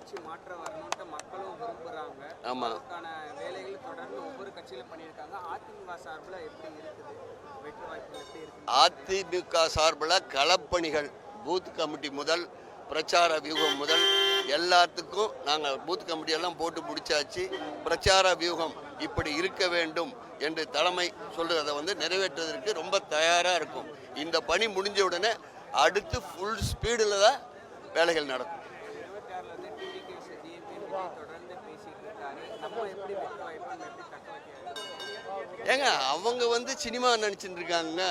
ஆட்சி மாற்ற வரணும்னு மக்களும் விரும்புறாங்க. ஆமா. அதுக்கான வேலைகள் தொடர்ந்து ஒவ்வொரு கட்சியில பண்ணியிருக்காங்க. அதிமுக சார்பில் எப்படி இருக்குது? வெற்றி வாய்ப்புகள் எப்படி இருக்குது? அதிமுக சார்பில் களப்பணிகள் பூத் கமிட்டி முதல் பிரச்சார வியூகம் முதல் எல்லாத்துக்கும் நாங்கள் பூத் கமிட்டியெல்லாம் போட்டு முடிச்சாச்சு. பிரச்சார வியூகம் இப்படி இருக்க வேண்டும் என்று தலைமை சொல்றதை நிறைவேற்றுவதற்கு ரொம்ப தயாராக இருக்கும். இந்த பணி முடிஞ்ச உடனே அடுத்து ஃபுல் ஸ்பீடில் தான் வேலைகள் நடக்கும். 26 தொடர்ந்து பேசிட்டு இருக்காரு. நம்ம எப்படி வெற்றி வாய்ப்பு எப்படி தக்க வைக்க? ஏங்க அவங்க சினிமா நினச்சிட்டு இருக்காங்க.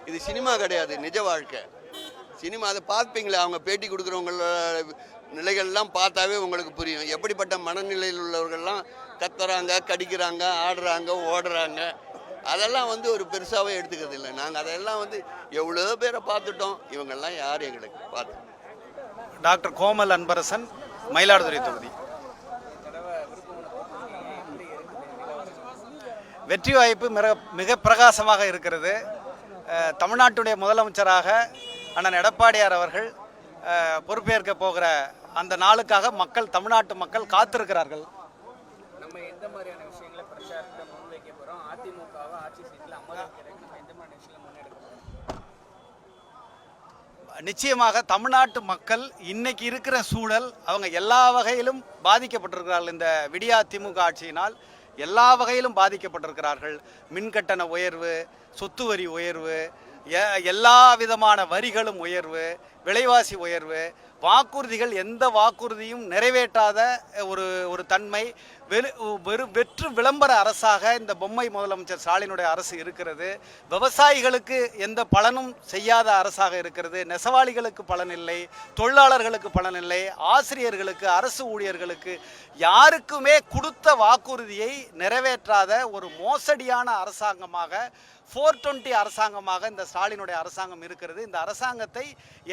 இது சினிமா கிடையாது, நிஜ வாழ்க்கை. சினிமா அதை பார்ப்பீங்களே, அவங்க பேட்டி கொடுக்குறவங்கள நிலைகள்லாம் பார்த்தாவே உங்களுக்கு புரியும். எப்படிப்பட்ட மனநிலையில் உள்ளவர்கள்லாம் கத்துறாங்க, கடிக்கிறாங்க, ஆடுறாங்க, ஓடுறாங்க. அதெல்லாம் ஒரு பெருசாகவே எடுத்துக்கிறது இல்லை. நாங்கள் அதெல்லாம் எவ்வளோ பேரை பார்த்துட்டோம். இவங்கெல்லாம் யார் எங்களுக்கு பார்த்து. டாக்டர் கோமல் அன்பரசன், மயிலாடுதுறை தொகுதி. வெற்றி வாய்ப்பு மிக பிரகாசமாக இருக்கிறது. தமிழ்நாட்டுடைய முதலமைச்சராக அண்ணன் எடப்பாடியார் அவர்கள் பொறுப்பேற்க போகிற அந்த நாளுக்காக தமிழ்நாட்டு மக்கள் காத்திருக்கிறார்கள். நம்ம எந்த மாதிரியான விஷயங்களை பிரச்சாரத்தை முன்வைக்க போறோம்? அதிமுகவை ஆட்சி சீட்டில் அமர்வுக்கு நம்ம எந்த மாதிரி விஷயங்களை முன்னெடுக்கிறோம்? நிச்சயமாக தமிழ்நாட்டு மக்கள் இன்னைக்கு இருக்கிற சூழல் அவங்க எல்லா வகையிலும் பாதிக்கப்பட்டிருக்கிறார்கள். இந்த விடியா திமுக ஆட்சியினால் எல்லா வகையிலும் பாதிக்கப்பட்டிருக்கிறார்கள். மின்கட்டண உயர்வு, சொத்து வரி உயர்வு, எல்லா விதமான வரிகளும் உயர்வு, விலைவாசி உயர்வு, வாக்குறுதிகள் எந்த வாக்குறுதியும் நிறைவேற்றாத ஒரு தன்மை, வெற்று விளம்பர அரசாக இந்த பொம்மை முதலமைச்சர் ஸ்டாலினுடைய அரசு இருக்கிறது. விவசாயிகளுக்கு எந்த பலனும் செய்யாத அரசாக இருக்கிறது. நெசவாளிகளுக்கு பலன் இல்லை, தொழிலாளர்களுக்கு பலன் இல்லை, ஆசிரியர்களுக்கு, அரசு ஊழியர்களுக்கு யாருக்குமே கொடுத்த வாக்குறுதியை நிறைவேற்றாத ஒரு மோசடியான அரசாங்கமாக, 420 அரசாங்கமாக இந்த ஸ்டாலினுடைய அரசாங்கம் இருக்கிறது. இந்த அரசாங்கத்தை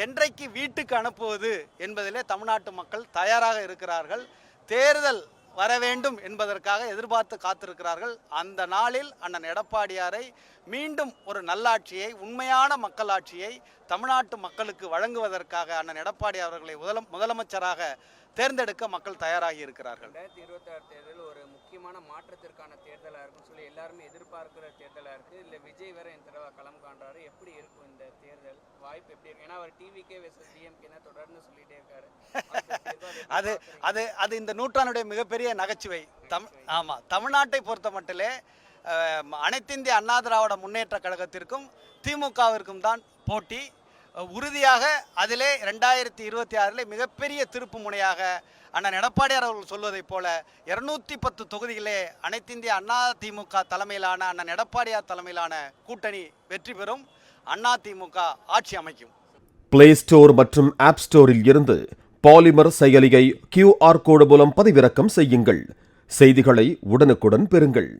என்றைக்கு வீட்டுக்கு அனுப்புவது என்பதிலே தமிழ்நாட்டு மக்கள் தயாராக இருக்கிறார்கள். தேர்தல் வர வேண்டும் என்பதற்காக எதிர்பார்த்து காத்திருக்கிறார்கள். அந்த நாளில் அண்ணன் எடப்பாடியாரை மீண்டும் ஒரு நல்லாட்சியை, உண்மையான மக்களாட்சியை தமிழ்நாட்டு மக்களுக்கு வழங்குவதற்காக அண்ணன் எடப்பாடி அவர்களை முதலமைச்சராக தேர்ந்தெடுக்க மக்கள் தயாராகி இருக்கிறார்கள். 2026 தேர்தல் ஒரு முக்கியமான மாற்றத்திற்கான தேர்தலாக இருக்குன்னு சொல்லி எல்லாருமே எதிர்பார்க்கிற தேர்தலாக இருக்குது. இல்லை விஜய் வேற இந்த தடவை களம் காண்றாரு. எப்படி இருக்கும் இந்த தேர்தல் வாய்ப்பு? எப்படி இருக்கு? ஏன்னா அவர் டிவிக்கே வெர்சஸ் டிஎம்கே தொடர்ந்து சொல்லிட்டே இருக்காரு. அது இந்த நூற்றாண்டுடைய மிகப்பெரிய நகைச்சுவை. ஆமாம், தமிழ்நாட்டை பொறுத்த மட்டிலே அனைத்திந்திய அண்ணா திராவிட முன்னேற்ற கழகத்திற்கும் திமுகவிற்கும் தான் போட்டி உறுதியாக. அதிலே 2026 மிகப்பெரிய திருப்பு முனையாக அண்ணன் எடப்பாடியார் அவர்கள் சொல்வதைப் போல 210 தொகுதிகளே அனைத்திந்திய அண்ணா திமுக தலைமையிலான அண்ணன் எடப்பாடியார் தலைமையிலான கூட்டணி வெற்றி பெறும். அண்ணா திமுக ஆட்சி அமைக்கும். பிளே ஸ்டோர் மற்றும் ஆப் ஸ்டோரில் இருந்து பாலிமர் செயலியை QR கோடு மூலம் பதிவிறக்கம் செய்யுங்கள். செய்திகளை உடனுக்குடன் பெறுங்கள்.